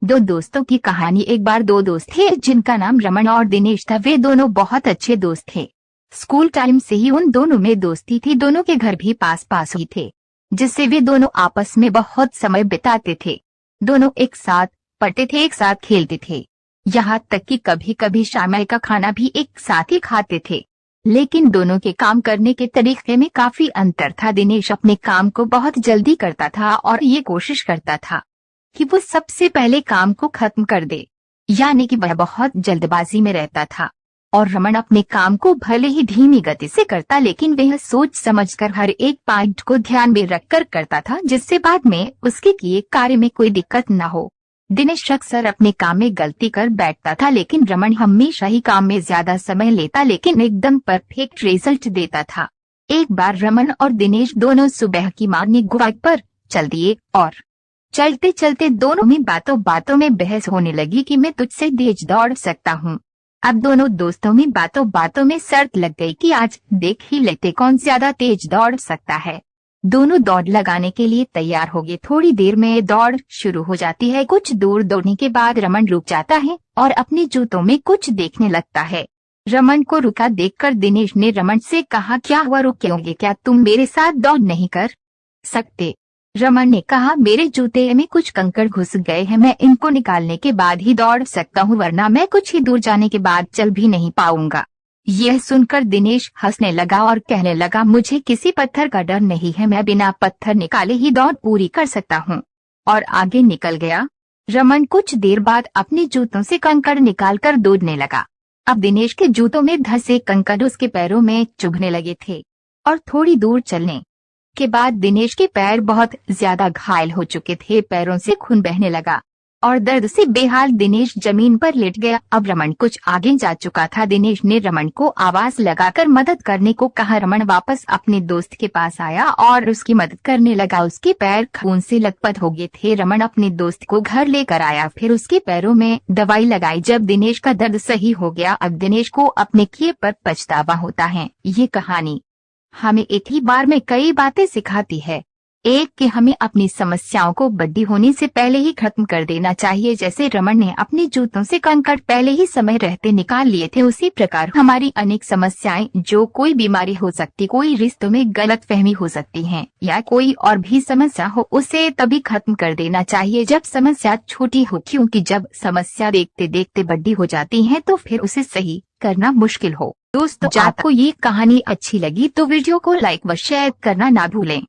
दो दोस्तों की कहानी। एक बार दो दोस्त थे जिनका नाम रमन और दिनेश था। वे दोनों बहुत अच्छे दोस्त थे। स्कूल टाइम से ही उन दोनों में दोस्ती थी। दोनों के घर भी पास पास ही थे, जिससे वे दोनों आपस में बहुत समय बिताते थे। दोनों एक साथ पढ़ते थे, एक साथ खेलते थे, यहाँ तक कि कभी कभी शाम का खाना भी एक साथ ही खाते थे। लेकिन दोनों के काम करने के तरीके में काफी अंतर था। दिनेश अपने काम को बहुत जल्दी करता था और ये कोशिश करता था कि वो सबसे पहले काम को खत्म कर दे, यानी कि वह बहुत जल्दबाजी में रहता था। और रमन अपने काम को भले ही धीमी गति से करता, लेकिन वह सोच समझकर हर एक पॉइंट को ध्यान में रखकर करता था, जिससे बाद में उसके किए कार्य में कोई दिक्कत न हो। दिनेश अक्सर अपने काम में गलती कर बैठता था, लेकिन रमन हमेशा ही काम में ज्यादा समय लेता लेकिन एकदम परफेक्ट रिजल्ट देता था। एक बार रमन और दिनेश दोनों सुबह की मॉर्निंग वॉक पर चल दिए और चलते चलते दोनों में बातों बातों में बहस होने लगी कि मैं तुझसे तेज दौड़ सकता हूँ। अब दोनों दोस्तों में बातों बातों में शर्त लग गई कि आज देख ही लेते कौन ज्यादा तेज दौड़ सकता है। दोनों दौड़ लगाने के लिए तैयार हो गए। थोड़ी देर में दौड़ शुरू हो जाती है। कुछ दूर दौड़ने के बाद रमन रुक जाता है और अपने जूतों में कुछ देखने लगता है। रमन को रुका देखकर दिनेश ने रमन से कहा, क्या हुआ, रुकोगे क्या? तुम मेरे साथ दौड़ नहीं कर सकते? रमन ने कहा, मेरे जूते में कुछ कंकड़ घुस गए हैं, मैं इनको निकालने के बाद ही दौड़ सकता हूँ, वरना मैं कुछ ही दूर जाने के बाद चल भी नहीं पाऊंगा। यह सुनकर दिनेश हंसने लगा और कहने लगा, मुझे किसी पत्थर का डर नहीं है, मैं बिना पत्थर निकाले ही दौड़ पूरी कर सकता हूँ। और आगे निकल गया। रमन कुछ देर बाद अपने जूतों से कंकड़ निकालकर दौड़ने लगा। अब दिनेश के जूतों में धंसे कंकड़ उसके पैरों में चुभने लगे थे और थोड़ी दूर चलने के बाद दिनेश के पैर बहुत ज्यादा घायल हो चुके थे। पैरों से खून बहने लगा और दर्द से बेहाल दिनेश जमीन पर लेट गया। अब रमन कुछ आगे जा चुका था। दिनेश ने रमन को आवाज लगाकर मदद करने को कहा। रमन वापस अपने दोस्त के पास आया और उसकी मदद करने लगा। उसके पैर खून से लथपथ हो गए थे। रमन अपने दोस्त को घर लेकर आया, फिर उसके पैरों में दवाई लगाई। जब दिनेश का दर्द सही हो गया, अब दिनेश को अपने किए पर पछतावा होता है। ये कहानी हमें एक ही बार में कई बातें सिखाती है। एक कि हमें अपनी समस्याओं को बड़ी होने से पहले ही खत्म कर देना चाहिए। जैसे रमन ने अपने जूतों से कंकड़ पहले ही समय रहते निकाल लिए थे, उसी प्रकार हमारी अनेक समस्याएं, जो कोई बीमारी हो सकती, कोई रिश्तों में गलतफहमी हो सकती है या कोई और भी समस्या हो, उसे तभी खत्म कर देना चाहिए जब समस्या छोटी हो, क्योंकि जब समस्या देखते देखते बड़ी हो जाती है तो फिर उसे सही करना मुश्किल हो। दोस्तों, आपको ये कहानी अच्छी लगी तो वीडियो को लाइक व शेयर करना ना भूलें।